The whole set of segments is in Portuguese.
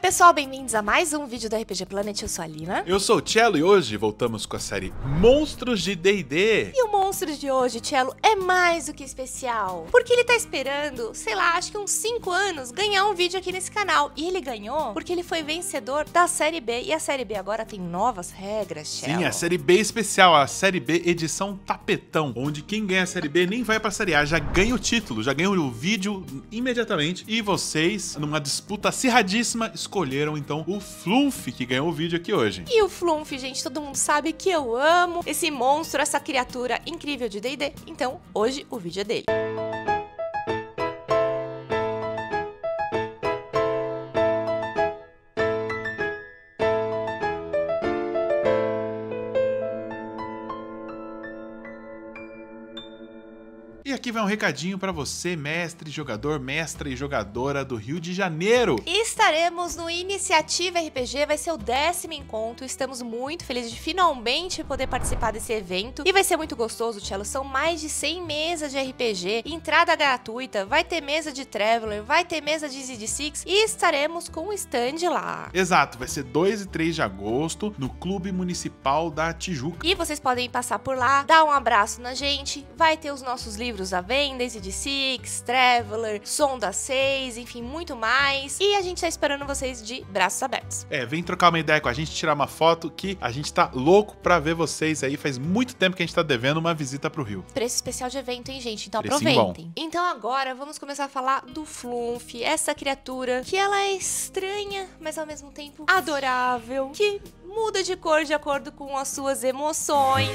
pessoal, bem-vindos a mais um vídeo do RPG Planet, eu sou a Lina. Eu sou o Cello e hoje voltamos com a série Monstros de D&D. E o Monstros de hoje, Cello, é mais do que especial, porque ele tá esperando, sei lá, acho que uns 5 anos, ganhar um vídeo aqui nesse canal. E ele ganhou porque ele foi vencedor da Série B, e a Série B agora tem novas regras, Cello. Sim, a Série B especial, a Série B edição tapetão, onde quem ganha a Série B nem vai pra Série A, já ganha o título, já ganha o vídeo imediatamente. E vocês, numa disputa acirradíssima, escolheram então o Flunf, que ganhou o vídeo aqui hoje. E o Flunf, gente, todo mundo sabe que eu amo esse monstro, essa criatura incrível de D&D. Então, hoje o vídeo é dele. E aqui vai um recadinho pra você, mestre, jogador, mestra e jogadora do Rio de Janeiro. Estaremos no Iniciativa RPG, vai ser o 10º encontro, estamos muito felizes de finalmente poder participar desse evento. E vai ser muito gostoso, Cello, são mais de 100 mesas de RPG, entrada gratuita, vai ter mesa de Traveler, vai ter mesa de ZD6 e estaremos com o stand lá. Exato, vai ser 2 e 3 de agosto no Clube Municipal da Tijuca. E vocês podem passar por lá, dar um abraço na gente, vai ter os nossos livros à venda, ZD6, Traveler, Sonda 6, enfim, muito mais. E a gente tá esperando vocês de braços abertos. Vem trocar uma ideia com a gente, tirar uma foto, que a gente tá louco pra ver vocês aí. Faz muito tempo que a gente tá devendo uma visita pro Rio. Preço especial de evento, hein, gente? Então Precinho aproveitem. bom. Então agora vamos começar a falar do Flunf, essa criatura que ela é estranha, mas ao mesmo tempo adorável, que muda de cor de acordo com as suas emoções.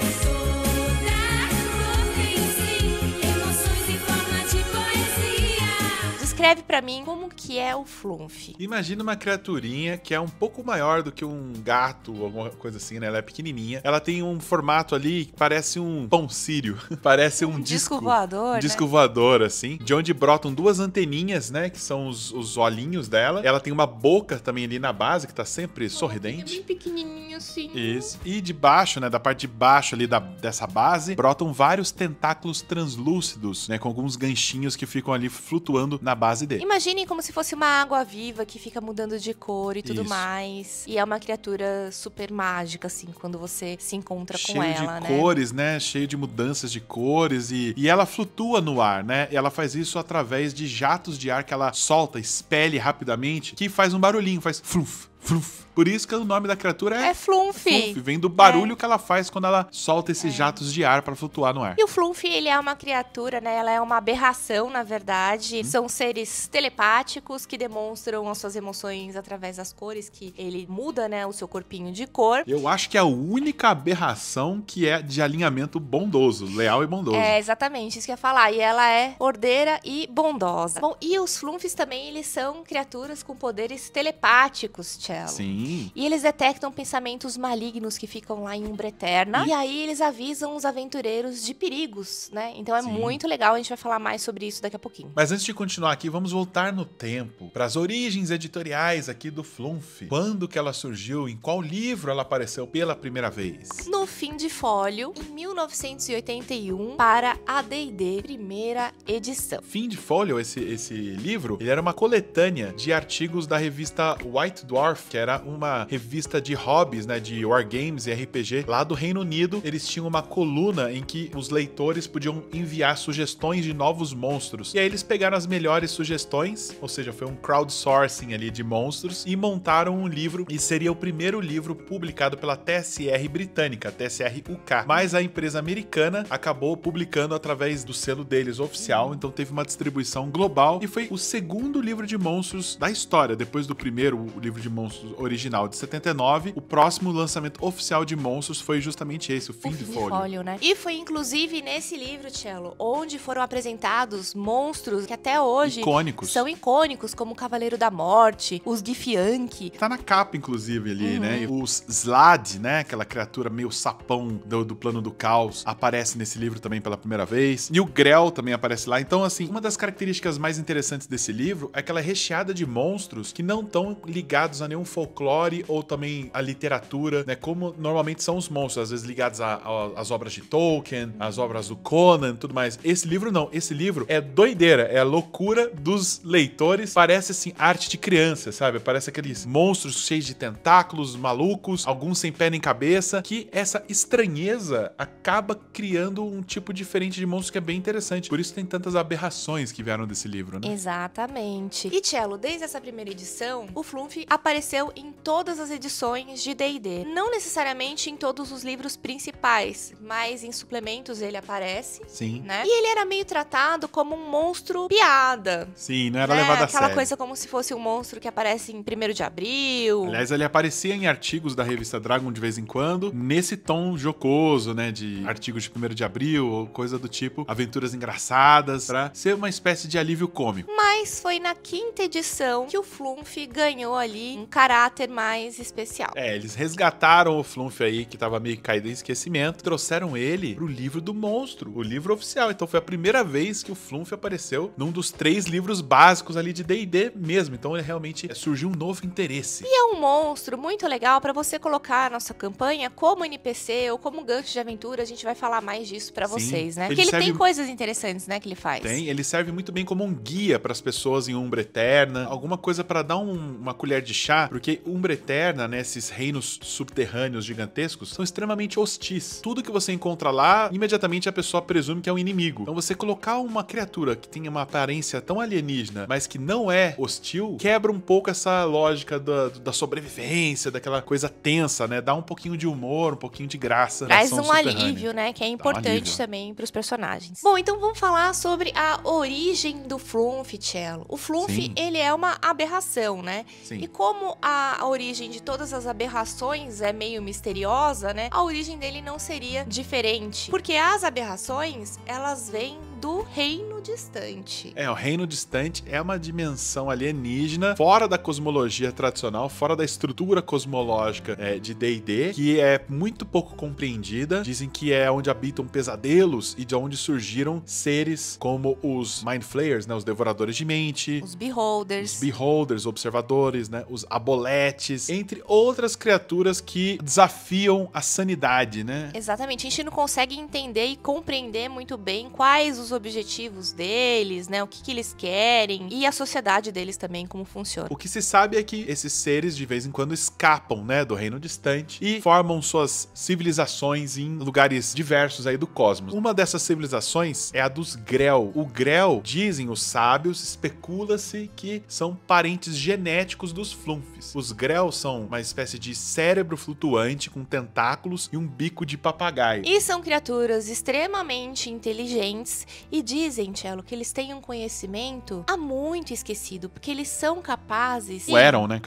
Descreve pra mim como que é o Flunf. Imagina uma criaturinha que é um pouco maior do que um gato ou alguma coisa assim, né? Ela é pequenininha. Ela tem um formato ali que parece um pão sírio. Parece um disco voador, um disco voador, assim. De onde brotam duas anteninhas, né? Que são os olhinhos dela. Ela tem uma boca também ali na base, que tá sempre sorridente. É bem pequenininho assim. Isso. E de baixo, né? Da parte de baixo ali dessa base, brotam vários tentáculos translúcidos, né? Com alguns ganchinhos que ficam ali flutuando na base dele. Imaginem como se fosse uma água viva que fica mudando de cor e tudo Isso. mais. E é uma criatura super mágica, assim, quando você se encontra com Cheio ela, de né? cores, né? Cheio de mudanças de cores e ela flutua no ar, né? E ela faz isso através de jatos de ar que ela solta, expele rapidamente, que faz um barulhinho, faz fluf, fluf. Por isso que o nome da criatura é Flunf. Flunf, vem do barulho que ela faz quando ela solta esses jatos de ar pra flutuar no ar. E o Flunf, ele é uma criatura, né? Ela é uma aberração, na verdade. São seres telepáticos que demonstram as suas emoções através das cores, que ele muda, né, o seu corpinho de cor. Eu acho que é a única aberração que é de alinhamento bondoso, leal e bondoso. É, exatamente, isso que eu ia falar. E ela é ordeira e bondosa. Bom, e os Flunfs também, eles são criaturas com poderes telepáticos, Cello. Sim. E eles detectam pensamentos malignos que ficam lá em Umbra Eterna. E aí eles avisam os aventureiros de perigos, né? Então é Sim. muito legal, a gente vai falar mais sobre isso daqui a pouquinho. Mas antes de continuar aqui, vamos voltar no tempo, para as origens editoriais aqui do Flunf. Quando que ela surgiu? Em qual livro ela apareceu pela primeira vez? No Fim de Fólio, em 1981, para a D&D primeira edição. Fim de Folio, esse livro, ele era uma coletânea de artigos da revista White Dwarf, que era uma revista de hobbies, né, de wargames e RPG lá do Reino Unido. Eles tinham uma coluna em que os leitores podiam enviar sugestões de novos monstros. E aí eles pegaram as melhores sugestões, ou seja, foi um crowdsourcing ali de monstros, e montaram um livro, e seria o primeiro livro publicado pela TSR britânica, TSR UK. Mas a empresa americana acabou publicando através do selo deles oficial, então teve uma distribuição global, e foi o segundo livro de monstros da história, depois do primeiro, o livro de monstros original de 79, o próximo lançamento oficial de monstros foi justamente esse, o Fim de Folio. Né? E foi inclusive nesse livro, Cello, onde foram apresentados monstros que até hoje são icônicos, como o Cavaleiro da Morte, os Githyanki. Tá na capa, inclusive, ali, né? Os Slad, né? Aquela criatura meio sapão do plano do caos, aparece nesse livro também pela primeira vez. E o Grell também aparece lá. Então, assim, uma das características mais interessantes desse livro é que ela é recheada de monstros que não estão ligados a nenhum um folclore ou também a literatura, né? Como normalmente são os monstros, às vezes ligados às obras de Tolkien, às obras do Conan, tudo mais. Esse livro não, esse livro é doideira, é a loucura dos leitores. Parece assim arte de criança, sabe? Parece aqueles monstros cheios de tentáculos, malucos, alguns sem pé nem cabeça, que essa estranheza acaba criando um tipo diferente de monstro que é bem interessante. Por isso tem tantas aberrações que vieram desse livro, né? Exatamente. E Cello, desde essa primeira edição, o Flunf apareceu em todas as edições de D&D. Não necessariamente em todos os livros principais, mas em suplementos ele aparece. Sim. Né? E ele era meio tratado como um monstro piada. Sim, não era levado a sério. Aquela coisa como se fosse um monstro que aparece em 1º de abril. Aliás, ele aparecia em artigos da revista Dragon de vez em quando, nesse tom jocoso, né, de artigos de 1º de abril ou coisa do tipo, aventuras engraçadas, pra ser uma espécie de alívio cômico. Mas foi na 5ª edição que o Flunf ganhou ali um caráter mais especial. Eles resgataram o Flunf aí, que tava meio caído em esquecimento, trouxeram ele pro livro do monstro, o livro oficial. Então foi a primeira vez que o Flunf apareceu num dos 3 livros básicos ali de D&D mesmo. Então ele realmente surgiu um novo interesse. E é um monstro muito legal pra você colocar na nossa campanha como NPC ou como gancho de aventura. A gente vai falar mais disso pra vocês, né? Porque ele tem coisas interessantes, né, que ele faz. Tem, ele serve muito bem como um guia pras pessoas em Umbra Eterna, alguma coisa pra dar uma colher de chá, porque Umbra Eterna, né, esses reinos subterrâneos gigantescos, são extremamente hostis. Tudo que você encontra lá, imediatamente a pessoa presume que é um inimigo. Então você colocar uma criatura que tenha uma aparência tão alienígena, mas que não é hostil, quebra um pouco essa lógica da sobrevivência, daquela coisa tensa, né? Dá um pouquinho de humor, um pouquinho de graça. Traz um alívio, né? Que é importante também pros personagens. Bom, então vamos falar sobre a origem do Flunf, Cello. O Flunf, ele é uma aberração, né? Sim. E como a origem de todas as aberrações é meio misteriosa, né? A origem dele não seria diferente. Porque as aberrações, elas vêm do reino distante. O reino distante é uma dimensão alienígena fora da cosmologia tradicional, fora da estrutura cosmológica de D&D, que é muito pouco compreendida. Dizem que é onde habitam pesadelos e de onde surgiram seres como os Mind Flayers, né, os devoradores de mente, os Beholders, observadores, né, os aboletes, entre outras criaturas que desafiam a sanidade, né? Exatamente, a gente não consegue entender e compreender muito bem quais os objetivos deles, né, o que eles querem e a sociedade deles também, como funciona. O que se sabe é que esses seres de vez em quando escapam, né, do reino distante e formam suas civilizações em lugares diversos aí do cosmos. Uma dessas civilizações é a dos Grell. O Grell, dizem os sábios, especula-se que são parentes genéticos dos Flunfs. Os Grell são uma espécie de cérebro flutuante com tentáculos e um bico de papagaio. E são criaturas extremamente inteligentes e dizem, Cello, que eles têm um conhecimento há muito esquecido, porque eles são capazes...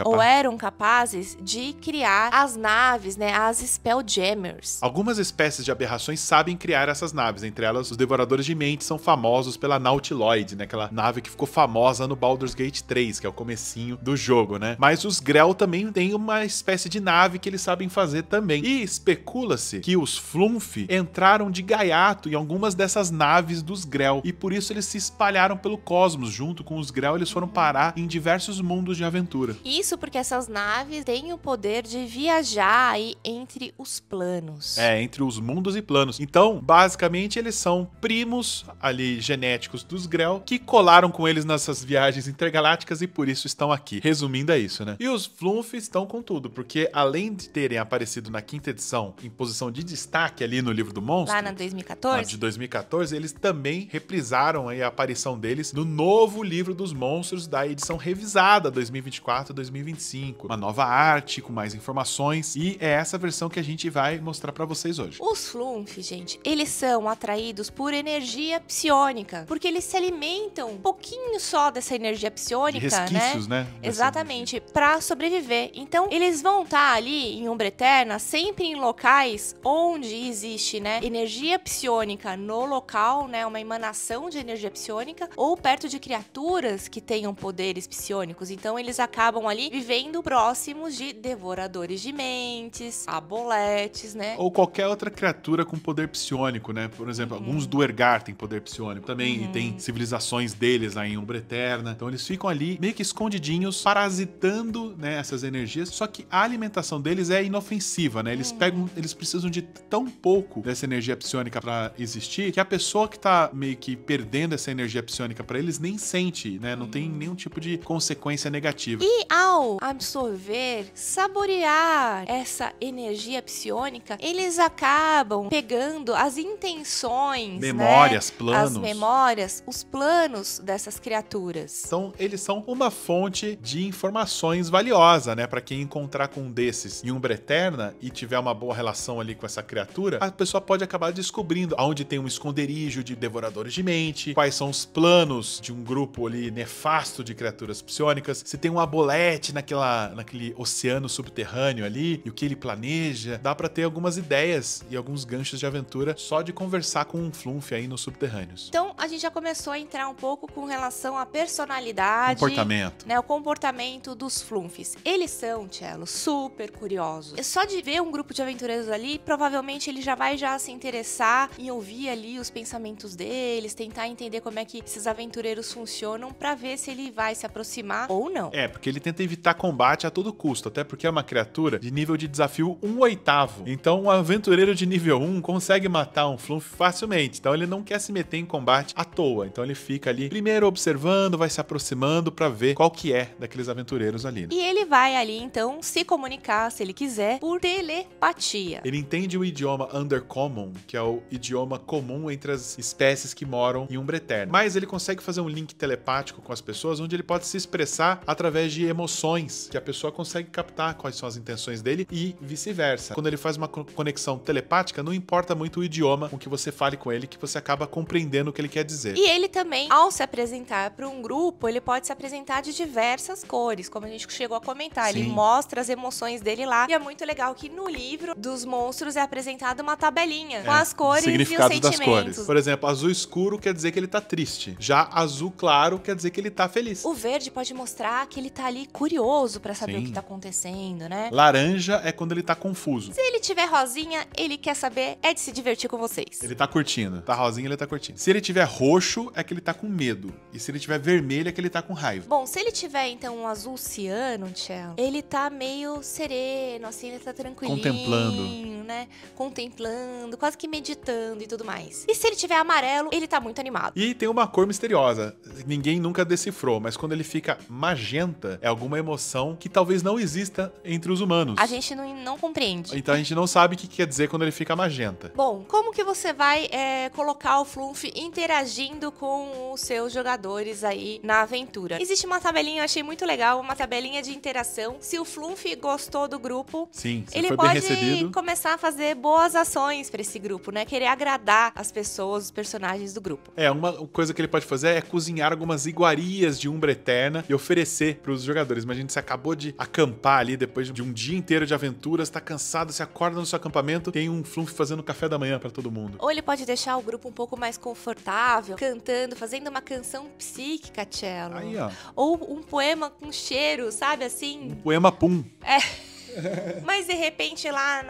Ou eram capazes de criar as naves, né, as Spelljammers. Algumas espécies de aberrações sabem criar essas naves, entre elas os Devoradores de Mente são famosos pela Nautiloid, né, aquela nave que ficou famosa no Baldur's Gate 3, que é o comecinho do jogo, né? Mas os Grell também têm uma espécie de nave que eles sabem fazer também. E especula-se que os Flunf entraram de gaiato em algumas dessas naves dos Grell, e por isso eles se espalharam pelo cosmos. Junto com os Grell, eles foram parar em diversos mundos de aventura. Isso porque essas naves têm o poder de viajar aí entre os planos. Entre os mundos e planos. Então, basicamente, eles são primos ali genéticos dos Grell, que colaram com eles nessas viagens intergalácticas e por isso estão aqui. Resumindo, é isso, né? E os Flunf estão com tudo, porque além de terem aparecido na 5ª edição em posição de destaque ali no livro do monstro, lá na 2014, de 2014, eles também reprisaram aí a aparição deles no novo livro dos monstros da edição revisada 2024-2025. Uma nova arte com mais informações, e é essa versão que a gente vai mostrar pra vocês hoje. Os Flunf, gente, eles são atraídos por energia psionica, porque eles se alimentam um pouquinho só dessa energia psionica, de resquícios, né? Exatamente, pra sobreviver. Então, eles vão estar ali em Umbra Eterna sempre em locais onde existe, né, energia psionica no local, né, uma emanação de energia psiônica ou perto de criaturas que tenham poderes psiônicos. Então eles acabam ali vivendo próximos de devoradores de mentes, aboletes, né? Ou qualquer outra criatura com poder psiônico, né? Por exemplo, alguns Duergar têm poder psiônico também, e tem civilizações deles lá em Umbra Eterna. Então eles ficam ali meio que escondidinhos, parasitando, né, essas energias. Só que a alimentação deles é inofensiva, né? Eles precisam de tão pouco dessa energia psiônica pra existir que a pessoa que tá meio que perdendo essa energia psiônica pra eles nem sente, né? Não tem nenhum tipo de consequência negativa. E ao absorver, saborear essa energia psionica, eles acabam pegando as intenções, Memórias, né? planos. As memórias, os planos dessas criaturas. Então, eles são uma fonte de informações valiosa, né? Pra quem encontrar com um desses em Umbra Eterna e tiver uma boa relação ali com essa criatura, a pessoa pode acabar descobrindo aonde tem um esconderijo de devoradores de mente, quais são os planos de um grupo ali nefasto de criaturas psiônicas, se tem um abolete naquele oceano subterrâneo ali, e o que ele planeja. Dá pra ter algumas ideias e alguns ganchos de aventura só de conversar com um Flunf aí nos subterrâneos. Então, a gente já começou a entrar um pouco com relação à personalidade, Comportamento. né, o comportamento dos Flunfs. Eles são, Cello, super curiosos. Só de ver um grupo de aventureiros ali, provavelmente ele já vai se interessar em ouvir ali os pensamentos deles, tentar entender como é que esses aventureiros funcionam pra ver se ele vai se aproximar ou não. É, porque ele tenta evitar combate a todo custo, até porque é uma criatura de nível de desafio 1/8. Então, um aventureiro de nível 1 consegue matar um Flunf facilmente. Então, ele não quer se meter em combate à toa. Então, ele fica ali, primeiro observando, vai se aproximando pra ver qual que é daqueles aventureiros ali, né? E ele vai ali, então, se comunicar, se ele quiser, por telepatia. Ele entende o idioma Undercommon, que é o idioma comum entre as espécies que moram em Umbra Eterna. Mas ele consegue fazer um link telepático com as pessoas, onde ele pode se expressar através de emoções, que a pessoa consegue captar quais são as intenções dele e vice-versa. Quando ele faz uma conexão telepática, não importa muito o idioma com que você fale com ele, que você acaba compreendendo o que ele quer dizer. E ele também, ao se apresentar para um grupo, ele pode se apresentar de diversas cores, como a gente chegou a comentar. Sim. Ele mostra as emoções dele lá. E é muito legal que no livro dos monstros é apresentada uma tabelinha com as cores e os significados sentimentos. das cores. Por exemplo, azul escuro quer dizer que ele tá triste. Já azul claro quer dizer que ele tá feliz. O verde pode mostrar que ele tá ali curioso pra saber Sim. o que tá acontecendo, né? Laranja é quando ele tá confuso. Se ele tiver rosinha, ele quer saber é de se divertir com vocês. Ele tá curtindo. Tá rosinha, ele tá curtindo. Se ele tiver roxo, é que ele tá com medo. E se ele tiver vermelho, é que ele tá com raiva. Bom, se ele tiver, então, um azul ciano, Tchel, ele tá meio sereno, assim, ele tá tranquilinho, Contemplando. né? Contemplando, quase que meditando e tudo mais. E se ele tiver amarelo, ele tá muito animado. E tem uma cor misteriosa. Ninguém nunca decifrou, mas quando ele fica magenta, é alguma emoção que talvez não exista entre os humanos. A gente não compreende. Então a gente não sabe o que quer dizer quando ele fica magenta. Bom, como que você vai colocar o Flunf interagindo com os seus jogadores aí na aventura? Existe uma tabelinha, eu achei muito legal, uma tabelinha de interação. Se o Flunf gostou do grupo, Sim, se ele foi bem pode recebido. começar a fazer boas ações pra esse grupo, né? Querer agradar as pessoas, os personagens do grupo. Uma coisa que ele pode fazer é cozinhar algumas iguarias de Umbra Eterna e oferecer pros jogadores. Imagina, você acabou de acampar ali depois de um dia inteiro de aventuras, tá cansado, você acorda no seu acampamento, tem um Flunf fazendo café da manhã pra todo mundo. Ou ele pode deixar o grupo um pouco mais confortável, cantando, fazendo uma canção psíquica, Cello. Aí, ó. Ou um poema com cheiro, sabe Um assim? poema pum. Mas de repente lá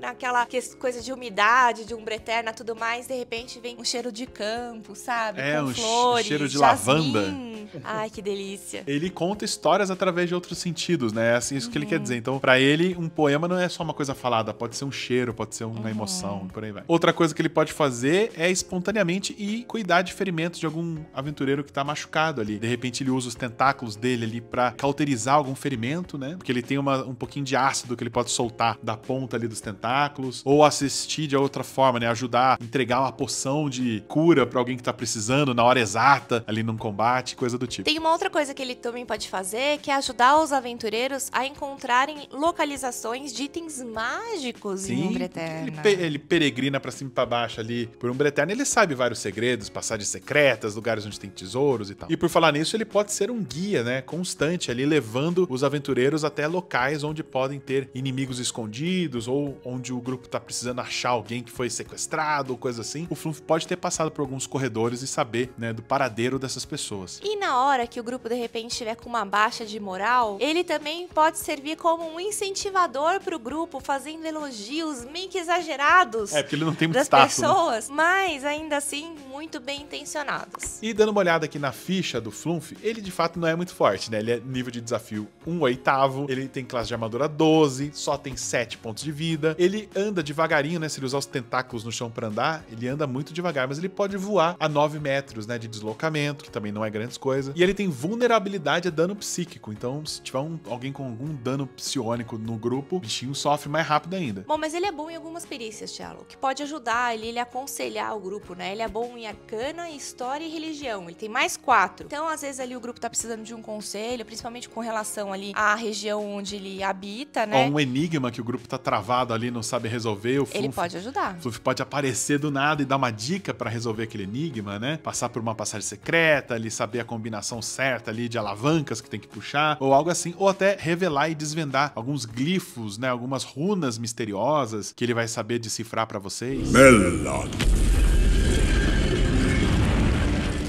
naquela coisa de umidade, de Umbra Eterna e tudo mais, de repente vem um cheiro de campo, sabe? Com Um flores, cheiro de jasmim. lavanda. Ai, que delícia. Ele conta histórias através de outros sentidos, né? É assim, isso que ele quer dizer. Então, pra ele, um poema não é só uma coisa falada, pode ser um cheiro, pode ser uma emoção, por aí vai. Outra coisa que ele pode fazer é espontaneamente ir cuidar de ferimentos de algum aventureiro que tá machucado ali. De repente, ele usa os tentáculos dele ali pra cauterizar algum ferimento, né? Porque ele tem um pouquinho de ácido que ele pode soltar da ponta ali dos tentáculos, ou assistir de outra forma, né? Ajudar a entregar uma poção de cura pra alguém que tá precisando na hora exata ali num combate, coisa do tipo. Tem uma outra coisa que ele também pode fazer, que é ajudar os aventureiros a encontrarem localizações de itens mágicos em Umbra Eterna. Ele peregrina pra cima e pra baixo ali por Umbra Eterna, ele sabe vários segredos, passagens secretas, lugares onde tem tesouros e tal. E por falar nisso, ele pode ser um guia, né? Constante ali, levando os aventureiros até locais onde podem ter inimigos escondidos ou onde o grupo tá precisando achar alguém que foi sequestrado ou coisa assim, o Flunf pode ter passado por alguns corredores e saber, né, do paradeiro dessas pessoas. E na hora que o grupo de repente estiver com uma baixa de moral, ele também pode servir como um incentivador pro grupo, fazendo elogios meio que exagerados. Porque ele não tem muito das status, pessoas, né? Mas ainda assim muito bem intencionados. E dando uma olhada aqui na ficha do Flunf, ele de fato não é muito forte, né? Ele é nível de desafio 1/8, ele tem classe de armadura 12, só tem 7 pontos de vida, ele anda devagarinho, né? Se ele usar os tentáculos no chão pra andar, ele anda muito devagar, mas ele pode voar a 9 metros, né? De deslocamento, que também não é grandes coisas. E ele tem vulnerabilidade a dano psíquico, então se tiver alguém com algum dano psiônico no grupo, o bichinho sofre mais rápido ainda. Bom, mas ele é bom em algumas perícias, Thiago, que pode ajudar ele a aconselhar o grupo, né? Ele é bom em arcana, história e religião. Ele tem mais 4. Então, às vezes ali o grupo tá precisando de um conselho, principalmente com relação ali à região onde ele habita, né? Ou um enigma que o grupo tá travado ali, não sabe resolver, o Flunf, ele pode ajudar. O Flunf pode aparecer do nada e dar uma dica pra resolver aquele enigma, né? Passar por uma passagem secreta, ali saber a combinação certa ali de alavancas que tem que puxar, ou algo assim, ou até revelar e desvendar alguns glifos, né? Algumas runas misteriosas que ele vai saber decifrar pra vocês. Melon.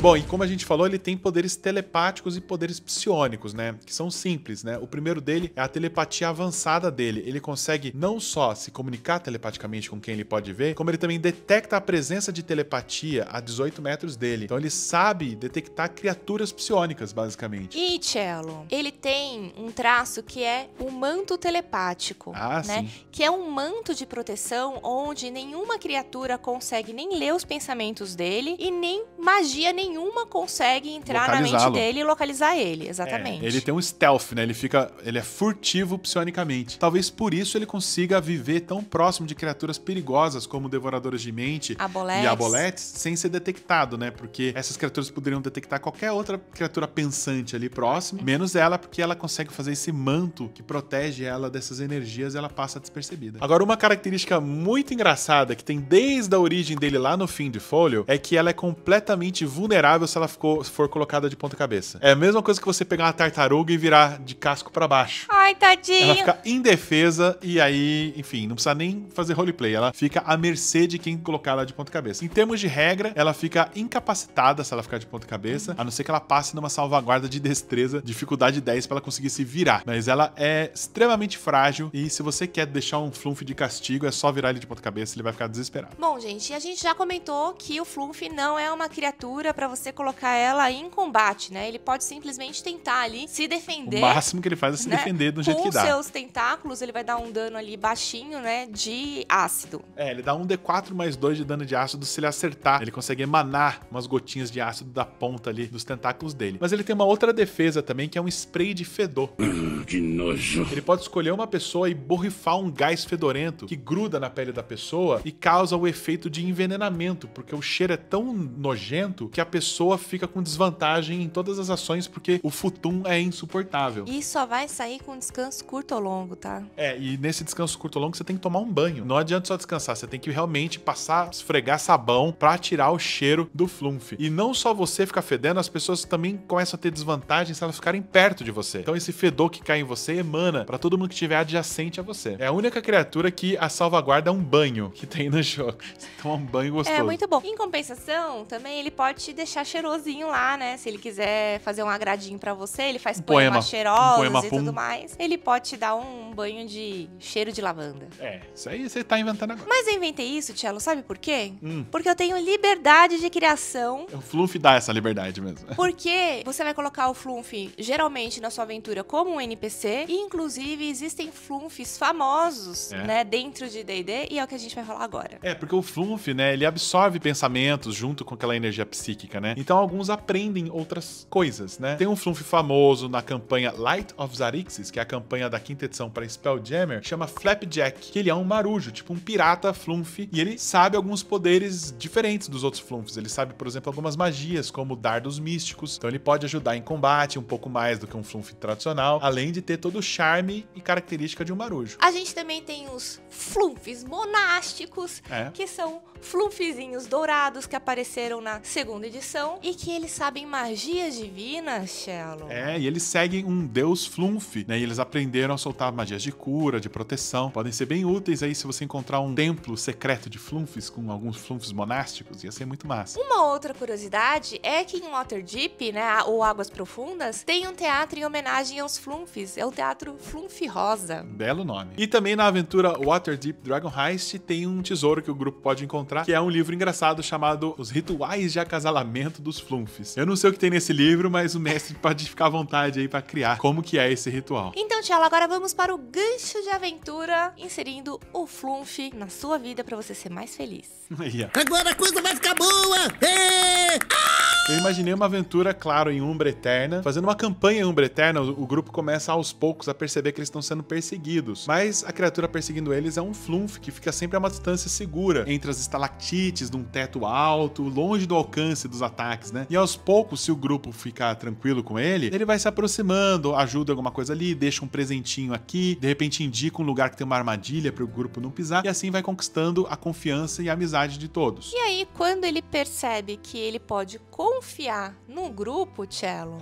Bom, e como a gente falou, ele tem poderes telepáticos e poderes psiônicos, né? Que são simples, né? O primeiro dele é a telepatia avançada dele. Ele consegue não só se comunicar telepaticamente com quem ele pode ver, como ele também detecta a presença de telepatia a 18 metros dele. Então ele sabe detectar criaturas psiônicas, basicamente. E, Cello, ele tem um traço que é o manto telepático, né? Sim. Que é um manto de proteção onde nenhuma criatura consegue nem ler os pensamentos dele e nem magia nenhuma consegue entrar na mente dele e localizar ele, exatamente. Ele tem um stealth, né? Ele é furtivo psionicamente. Talvez por isso ele consiga viver tão próximo de criaturas perigosas como devoradores de mente e aboletes sem ser detectado, né? Porque essas criaturas poderiam detectar qualquer outra criatura pensante ali próximo, menos ela, porque ela consegue fazer esse manto que protege ela dessas energias e ela passa despercebida. Agora, uma característica muito engraçada que tem desde a origem dele lá no fim de Folio é que ela é completamente vulnerável se ela for colocada de ponta cabeça. É a mesma coisa que você pegar uma tartaruga e virar de casco pra baixo. Ai, tadinho. Ela fica indefesa e aí, enfim, não precisa nem fazer roleplay. Ela fica à mercê de quem colocar ela de ponta cabeça. Em termos de regra, ela fica incapacitada se ela ficar de ponta cabeça, a não ser que ela passe numa salvaguarda de destreza, dificuldade 10 pra ela conseguir se virar. Mas ela é extremamente frágil e se você quer deixar um Flunf de castigo, é só virar ele de ponta cabeça e ele vai ficar desesperado. Bom, gente, a gente já comentou que o Flunf não é uma criatura pra você colocar ela em combate, né? Ele pode simplesmente tentar ali se defender. O máximo que ele faz é se defender do jeito que dá. Com seus tentáculos, ele vai dar um dano ali baixinho, né? De ácido. Ele dá um D4 mais 2 de dano de ácido se ele acertar. Ele consegue emanar umas gotinhas de ácido da ponta ali dos tentáculos dele. Mas ele tem uma outra defesa também, que é um spray de fedor. Que nojo. Ele pode escolher uma pessoa e borrifar um gás fedorento que gruda na pele da pessoa e causa o efeito de envenenamento, porque o cheiro é tão nojento que a pessoa fica com desvantagem em todas as ações porque o futum é insuportável. E só vai sair com descanso curto ou longo, tá? E nesse descanso curto ou longo você tem que tomar um banho. Não adianta só descansar, você tem que realmente esfregar sabão pra tirar o cheiro do Flunf. E não só você ficar fedendo, as pessoas também começam a ter desvantagem se elas ficarem perto de você. Então esse fedor que cai em você emana pra todo mundo que estiver adjacente a você. É a única criatura que a salvaguarda é um banho que tem no jogo. Você toma um banho gostoso. É muito bom. Em compensação, também ele pode te deixar cheirosinho lá, né? Se ele quiser fazer um agradinho pra você, ele faz poemas cheirosos e tudo mais. Ele pode te dar um banho de cheiro de lavanda. Isso aí você tá inventando agora. Mas eu inventei isso, Cello, sabe por quê? Porque eu tenho liberdade de criação. O Flunf dá essa liberdade mesmo. Porque você vai colocar o Flunf, geralmente, na sua aventura como um NPC. E, inclusive, existem Flunfs famosos, né? Dentro de D&D. E é o que a gente vai falar agora. Porque o Flunf, né? Ele absorve pensamentos junto com aquela energia psíquica, né? Então, alguns aprendem outras coisas, né? Tem um Flunf famoso na campanha Light of Zarixis, que é a campanha da 5ª edição para Spelljammer, que chama Flapjack, que ele é um marujo, tipo um pirata Flunf, e ele sabe alguns poderes diferentes dos outros Flunfs. Ele sabe, por exemplo, algumas magias, como dardos místicos, então ele pode ajudar em combate um pouco mais do que um Flunf tradicional, além de ter todo o charme e característica de um marujo. A gente também tem os Flunfs monásticos, que são Flunfzinhos dourados que apareceram na 2ª edição. maldição e que eles sabem magias divinas, Cello. E eles seguem um deus Flunf, né? E eles aprenderam a soltar magias de cura, de proteção. Podem ser bem úteis aí se você encontrar um templo secreto de Flunfs com alguns Flunfs monásticos. Ia ser muito massa. Uma outra curiosidade é que em Waterdeep, né, ou Águas Profundas, tem um teatro em homenagem aos Flunfs. É o Teatro Flunf Rosa. Belo nome. E também na aventura Waterdeep Dragon Heist tem um tesouro que o grupo pode encontrar, que é um livro engraçado chamado Os Rituais de Acasalamento dos Flunfs. Eu não sei o que tem nesse livro, mas o mestre pode ficar à vontade aí pra criar como que é esse ritual. Então, Cello, agora vamos para o gancho de aventura, inserindo o Flunf na sua vida pra você ser mais feliz. Aí, ó. Agora a coisa vai ficar boa! É! Eu imaginei uma aventura, claro, em Umbra Eterna. Fazendo uma campanha em Umbra Eterna, o grupo começa aos poucos a perceber que eles estão sendo perseguidos. Mas a criatura perseguindo eles é um Flunf que fica sempre a uma distância segura entre as estalactites de um teto alto, longe do alcance dos ataques, né? E aos poucos, se o grupo ficar tranquilo com ele vai se aproximando, ajuda alguma coisa ali, deixa um presentinho aqui, de repente indica um lugar que tem uma armadilha para o grupo não pisar, e assim vai conquistando a confiança e a amizade de todos. E aí, quando ele percebe que ele pode confiar no grupo, Cello,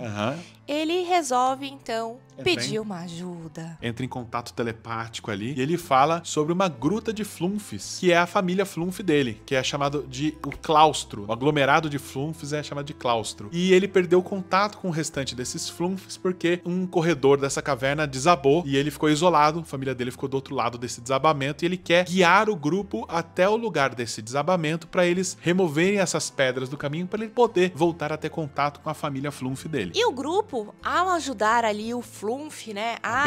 ele resolve, então, pedir uma ajuda. Entra em contato telepático ali e ele fala sobre uma gruta de Flunfs, que é a família Flunf dele, que é chamado de o claustro. O aglomerado de Flunfs é chamado de claustro. E ele perdeu contato com o restante desses Flunfs porque um corredor dessa caverna desabou e ele ficou isolado, a família dele ficou do outro lado desse desabamento e ele quer guiar o grupo até o lugar desse desabamento para eles removerem essas pedras do caminho para ele poder voltar a ter contato com a família Flunf dele. E o grupo, ao ajudar ali o Flunf, né, a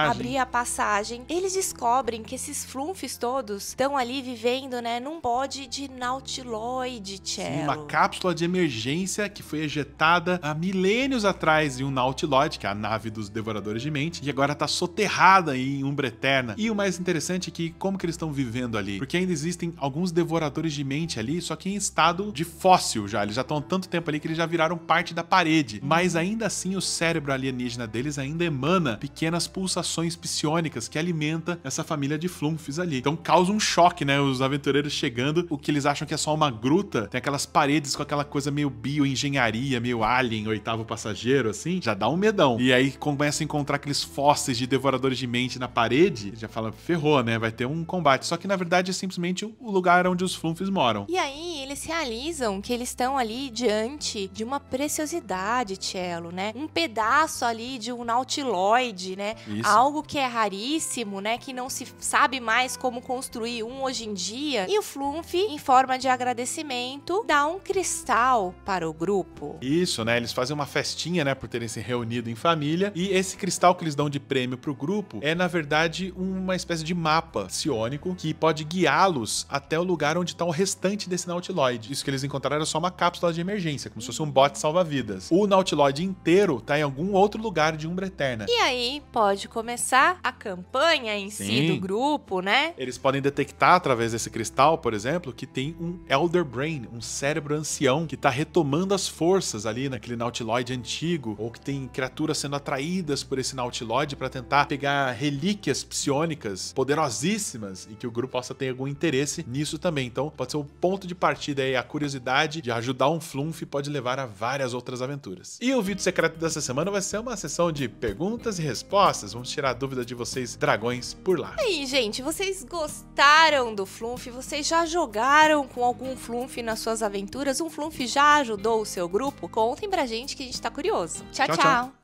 abrir a passagem, eles descobrem que esses Flunfs todos estão ali vivendo, né, num pod de nautiloide, Cello. Sim, uma cápsula de emergência que foi ejetada há milênios atrás em um nautiloide, que é a nave dos Devoradores de Mente, e agora tá soterrada em Umbra Eterna. E o mais interessante é que como que eles estão vivendo ali? Porque ainda existem alguns Devoradores de Mente ali, só que em estado de fóssil já. Eles já estão há tanto tempo ali que eles já viraram parte da parede. Mas ainda assim o cérebro alienígena deles ainda emana pequenas pulsações psiônicas que alimenta essa família de Flunfs ali. Então causa um choque, né? Os aventureiros chegando, o que eles acham que é só uma gruta, tem aquelas paredes com aquela coisa meio bioengenharia, meio Alien, Oitavo Passageiro, assim, já dá um medão. E aí começa a encontrar aqueles fósseis de Devoradores de Mente na parede, já fala, ferrou, né? Vai ter um combate. Só que na verdade é simplesmente o lugar onde os Flunfs moram. E aí eles realizam que eles estão ali diante de uma preciosidade, Cello, né? Um pedaço ali de um nautiloide, né? Isso. Algo que é raríssimo, né? Que não se sabe mais como construir um hoje em dia. E o Flunf, em forma de agradecimento, dá um cristal para o grupo. Isso, né? Eles fazem uma festinha, né? Por terem se reunido em família. E esse cristal que eles dão de prêmio pro grupo é, na verdade, uma espécie de mapa psiônico que pode guiá-los até o lugar onde tá o restante desse nautiloide. Isso que eles encontraram era só uma cápsula de emergência, como se fosse um bote salva-vidas. O nautiloide inteiro tá em algum outro lugar de Umbra Eterna. E aí pode começar a campanha em si do grupo, né? Eles podem detectar através desse cristal, por exemplo, que tem um Elder Brain, um cérebro ancião que tá retomando as forças ali naquele nautiloide antigo, ou que tem criaturas sendo atraídas por esse nautiloide para tentar pegar relíquias psiônicas poderosíssimas e que o grupo possa ter algum interesse nisso também. Então pode ser o ponto de partida aí, a curiosidade de ajudar um Flunf pode levar a várias outras aventuras. E o vídeo secreto dessa semana vai ser uma sessão de perguntas e respostas. Vamos tirar a dúvida de vocês, dragões, por lá. E aí, gente, vocês gostaram do Flunf? Vocês já jogaram com algum Flunf nas suas aventuras? Um Flunf já ajudou o seu grupo? Contem pra gente que a gente tá curioso. Tchau, tchau.